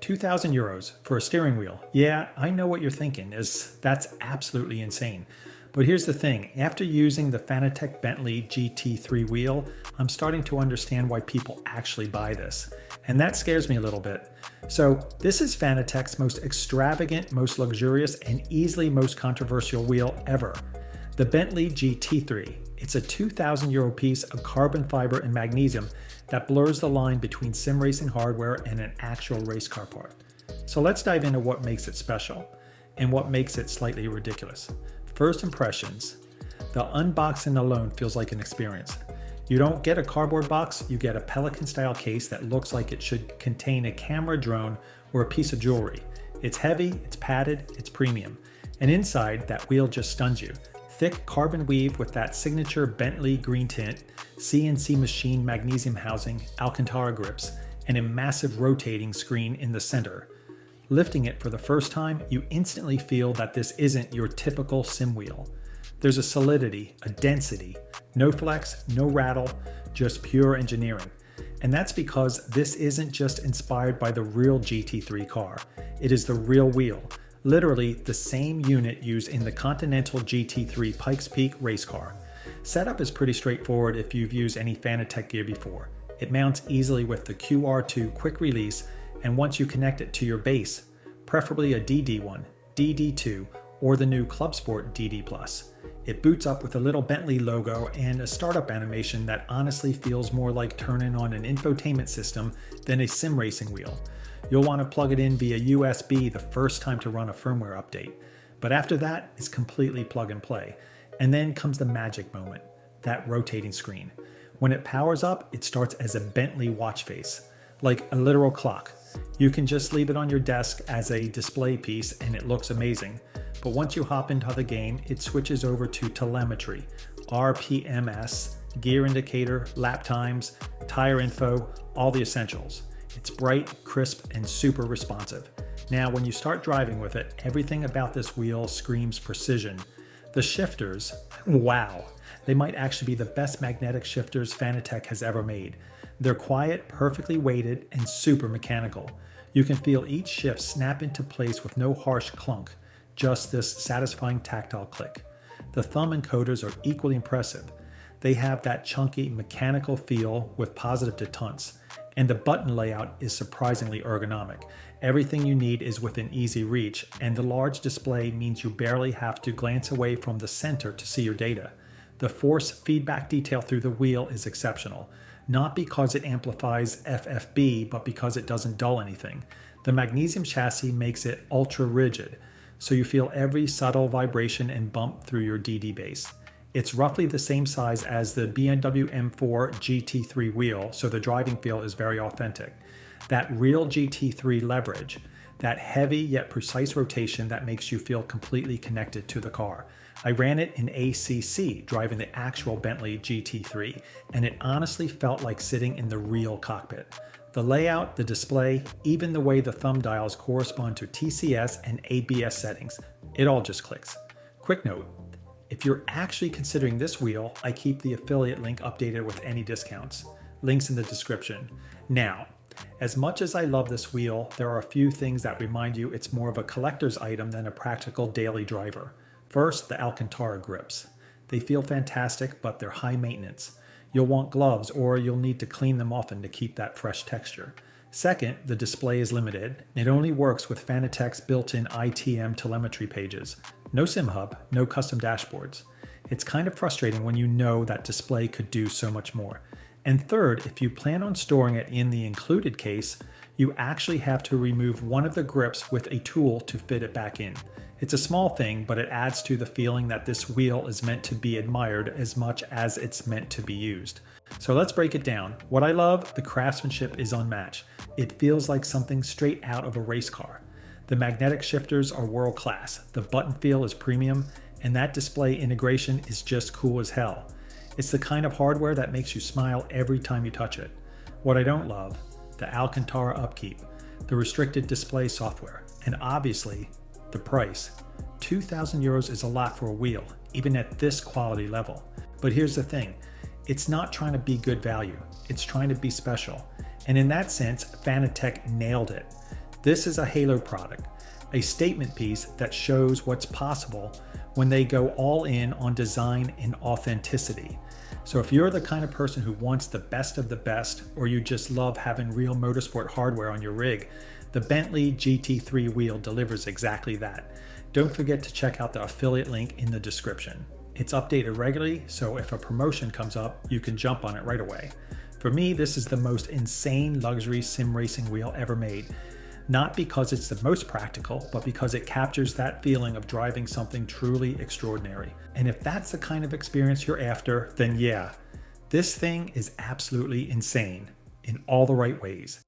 €2,000 for a steering wheel. Yeah, I know what you're thinking, that's absolutely insane. But here's the thing, after using the Fanatec Bentley GT3 wheel, I'm starting to understand why people actually buy this. And that scares me a little bit. So this is Fanatec's most extravagant, most luxurious, and easily most controversial wheel ever. The Bentley GT3. It's a €2,000 piece of carbon fiber and magnesium that blurs the line between sim racing hardware and an actual race car part. So let's dive into what makes it special and what makes it slightly ridiculous. First impressions. The unboxing alone feels like an experience. You don't get a cardboard box, you get a Pelican style case that looks like it should contain a camera, drone, or a piece of jewelry. It's heavy, it's padded, it's premium. And inside, that wheel just stuns you. Thick carbon weave with that signature Bentley green tint, CNC machine magnesium housing, Alcantara grips, and a massive rotating screen in the center. Lifting it for the first time, you instantly feel that this isn't your typical sim wheel. There's a solidity, a density, no flex, no rattle, just pure engineering. And that's because this isn't just inspired by the real GT3 car. It is the real wheel. Literally the same unit used in the Continental GT3 Pikes Peak race car. Setup is pretty straightforward if you've used any Fanatec gear before. It mounts easily with the QR2 quick release, and once you connect it to your base, preferably a DD1, DD2, or the new Club Sport DD+. It boots up with a little Bentley logo and a startup animation that honestly feels more like turning on an infotainment system than a sim racing wheel. You'll want to plug it in via USB the first time to run a firmware update. But after that, it's completely plug and play. And then comes the magic moment, that rotating screen. When it powers up, it starts as a Bentley watch face, like a literal clock. You can just leave it on your desk as a display piece and it looks amazing. But once you hop into the game, it switches over to telemetry, RPMS, gear indicator, lap times, tire info, all the essentials. It's bright, crisp, and super responsive. Now, when you start driving with it, everything about this wheel screams precision. The shifters, wow, they might actually be the best magnetic shifters Fanatec has ever made. They're quiet, perfectly weighted, and super mechanical. You can feel each shift snap into place with no harsh clunk, just this satisfying tactile click. The thumb encoders are equally impressive. They have that chunky, mechanical feel with positive detents. And the button layout is surprisingly ergonomic. Everything you need is within easy reach, and the large display means you barely have to glance away from the center to see your data. The force feedback detail through the wheel is exceptional, not because it amplifies FFB, but because it doesn't dull anything. The magnesium chassis makes it ultra rigid, so you feel every subtle vibration and bump through your DD base. It's roughly the same size as the BMW M4 GT3 wheel, so the driving feel is very authentic. That real GT3 leverage, that heavy yet precise rotation that makes you feel completely connected to the car. I ran it in ACC, driving the actual Bentley GT3, and it honestly felt like sitting in the real cockpit. The layout, the display, even the way the thumb dials correspond to TCS and ABS settings, it all just clicks. Quick note. If you're actually considering this wheel, I keep the affiliate link updated with any discounts. Links in the description. Now, as much as I love this wheel, there are a few things that remind you it's more of a collector's item than a practical daily driver. First, the Alcantara grips. They feel fantastic, but they're high maintenance. You'll want gloves or you'll need to clean them often to keep that fresh texture. Second, the display is limited. It only works with Fanatec's built-in ITM telemetry pages. No sim hub, no custom dashboards. It's kind of frustrating when you know that display could do so much more. And third, if you plan on storing it in the included case, you actually have to remove one of the grips with a tool to fit it back in. It's a small thing, but it adds to the feeling that this wheel is meant to be admired as much as it's meant to be used. So let's break it down. What I love, the craftsmanship is unmatched. It feels like something straight out of a race car. The magnetic shifters are world class, the button feel is premium, and that display integration is just cool as hell. It's the kind of hardware that makes you smile every time you touch it. What I don't love, the Alcantara upkeep, the restricted display software, and obviously, the price. €2,000 is a lot for a wheel, even at this quality level. But here's the thing, it's not trying to be good value, it's trying to be special. And in that sense, Fanatec nailed it. This is a halo product, a statement piece that shows what's possible when they go all in on design and authenticity. So if you're the kind of person who wants the best of the best, or you just love having real motorsport hardware on your rig, the Bentley GT3 wheel delivers exactly that. Don't forget to check out the affiliate link in the description. It's updated regularly, so if a promotion comes up, you can jump on it right away. For me, this is the most insane luxury sim racing wheel ever made. Not because it's the most practical, but because it captures that feeling of driving something truly extraordinary. And if that's the kind of experience you're after, then yeah, this thing is absolutely insane in all the right ways.